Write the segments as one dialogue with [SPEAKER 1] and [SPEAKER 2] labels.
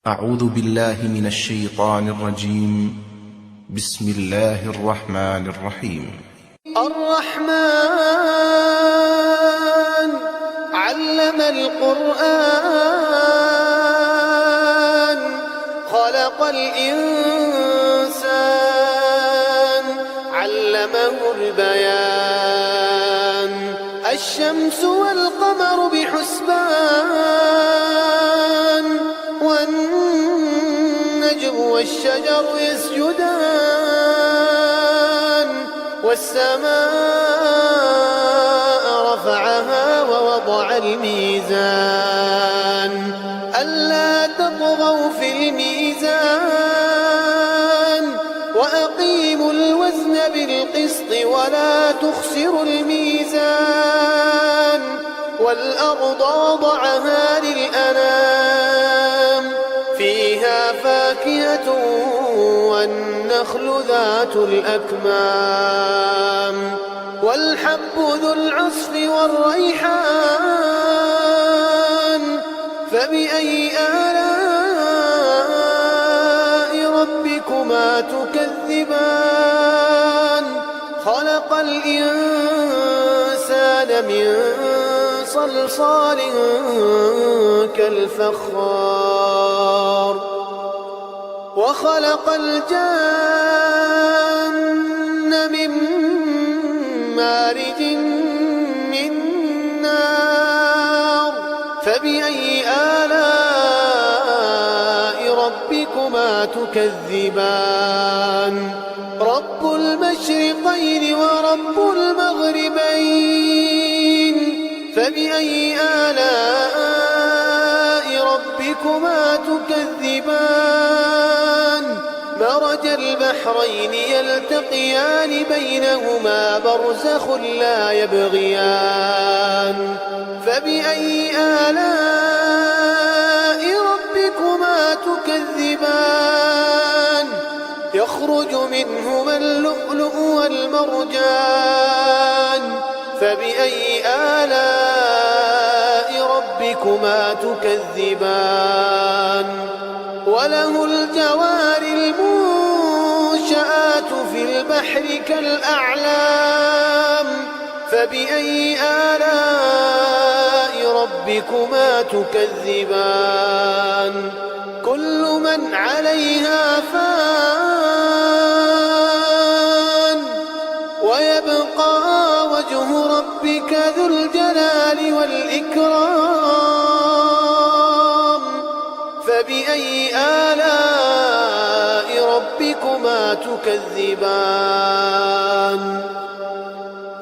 [SPEAKER 1] أعوذ بالله من الشيطان الرجيم. بسم الله الرحمن الرحيم.
[SPEAKER 2] الرحمن علم القرآن خلق الإنسان علمه البيان الشمس والقمر بحسبان والنجم والشجر يسجدان والسماء رفعها ووضع الميزان ألا تطغوا في الميزان وأقيموا الوزن بالقسط ولا تخسروا الميزان والأرض وضعها للأنام فيها فاكهة والنخل ذات الأكمام والحب ذو العصف والريحان فبأي آلاء ربكما تكذبان خلق الإنسان من صلصال كالفخار وخلق الجن من مارج من نار فبأي آلاء ربكما تكذبان رب المشرقين ورب المغربين فبأي آلاء ربكما تكذبان مرج البحرين يلتقيان بينهما برزخ لا يبغيان فبأي آلاء ربكما تكذبان يخرج منهما اللؤلؤ والمرجان فبأي آلاء ربكما تكذبان وله الجوار المنشآت في البحر كالأعلام فبأي آلاء ربكما تكذبان كل من عليها فان ويبقى وجه ربك ذو الجلال والإكرام فبأي آلاء ربكما تكذبان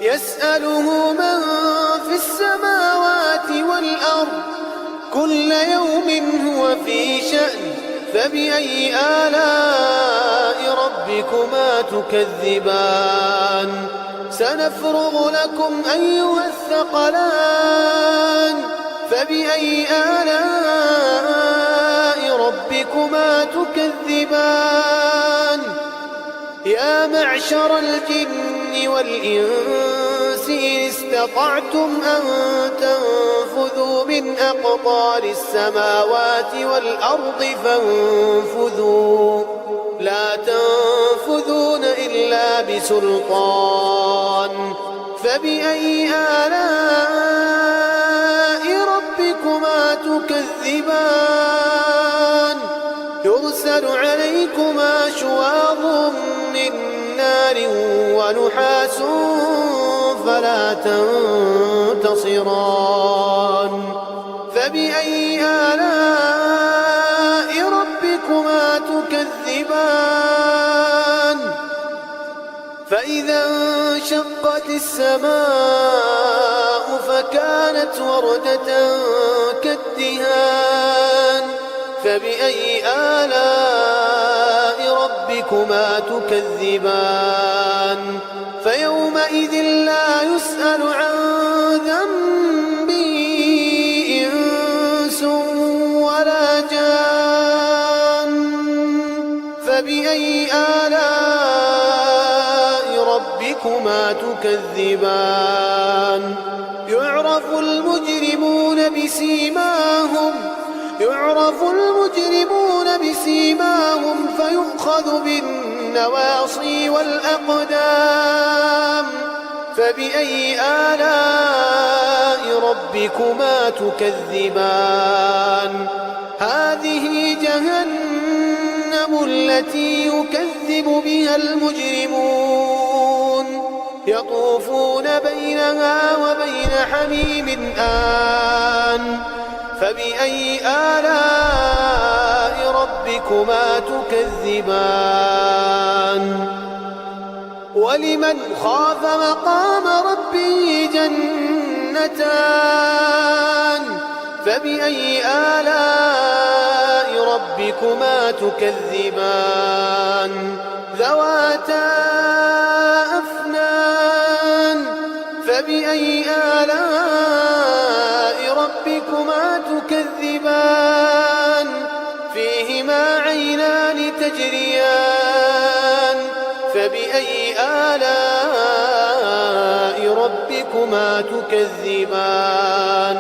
[SPEAKER 2] يسأله من في السماوات والأرض كل يوم هو في شأن فبأي آلاء ربكما تكذبان سنفرغ لكم أيها الثقلان فبأي آلاء ربكما تكذبان يا معشر الجن والإنس إن استطعتم أن تنفذوا من أقطار السماوات والأرض فانفذوا لا تنفذون إلا بسلطان فبأي آلاء ربكما تكذبان يرسل عليكما شواظ من نار ونحاس فلا تنتصران فبأي آلاء ربكما تكذبان فإذا انشقت السماء فكانت وردة كالدهان فبأي آلاء ربكما تكذبان فيومئذ لا يسأل عن ذنبه إنس ولا جان فبأي آلاء ربكما تكذبان يعرف المجرمون بسيماهم يعرف المجرمون يؤخذ بالنواصي والأقدام فبأي آلاء ربكما تكذبان هذه جهنم التي يكذب بها المجرمون يطوفون بينها وبين حميم آن فبأي آلاء ربكما تكذبان ولمن خاف مقام ربه جنتان فبأي آلاء ربكما تكذبان ذواتا أفنان فبأي آلاء ربكما تكذبان فيهما عينان تجريان فبأي آلاء ربكما تكذبان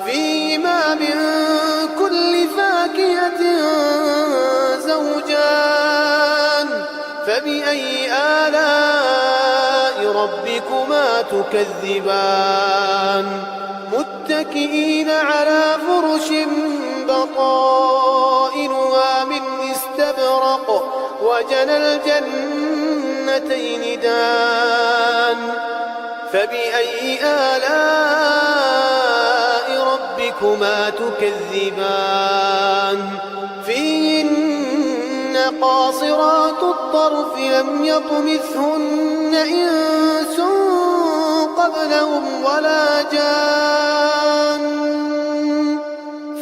[SPEAKER 2] فيهما من كل فاكهة زوجان فبأي آلاء ربكما تكذبان متكئين على فرش بطائنها من استبرق وجنى الجنتين دان فبأي آلاء ربكما تكذبان فيهن قاصرات الطرف لم يطمثهن إنس قبلهم ولا جان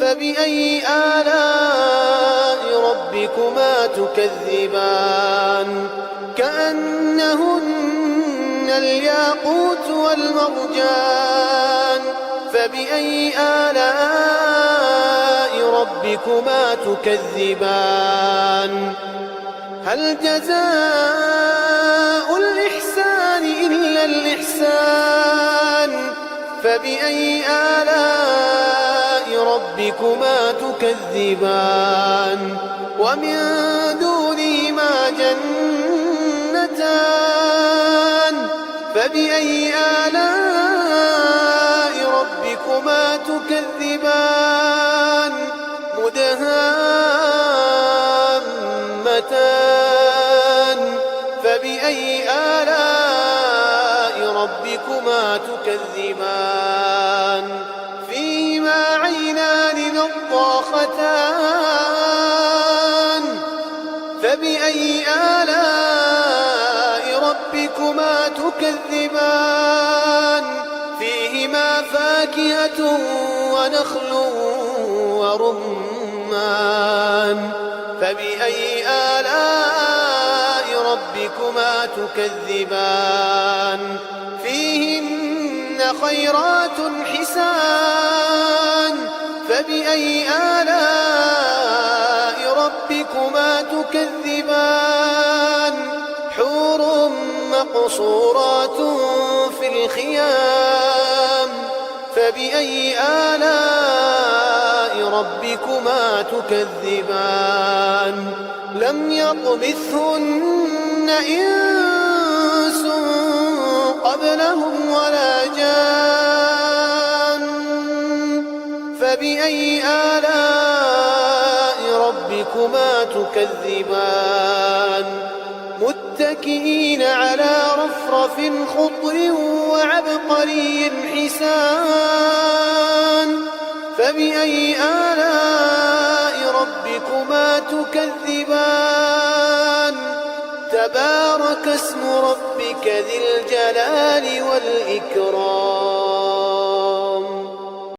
[SPEAKER 2] فبأي آلاء ربكما تكذبان كأنهن الياقوت والمرجان فبأي آلاء ربكما تكذبان هل جزاء الإحسان إلا الإحسان فبأي آلاء ربكما تكذبان ومن دونهما جنتان فبأي آلاء ربكما تكذبان مدهامتان فبأي آلاء ربكما تكذبان فيهما عينان نضاختان فبأي آلاء ربكما تكذبان فيهما فاكهة ونخل ورمان فبأي آلاء ربكما تكذبان فيهن خيرات حسان فبأي آلاء ربكما تكذبان حور مقصورات في الخيام فبأي آلاء ربكما تكذبان لم يطمثهن إنس قبلهم ولا جان فبأي آلاء ربكما تكذبان متكئين على رفرف خضر وعبقري حسان فبأي آلاء ربكما تكذبان تبارك اسم ربك ذي الجلال والإكرام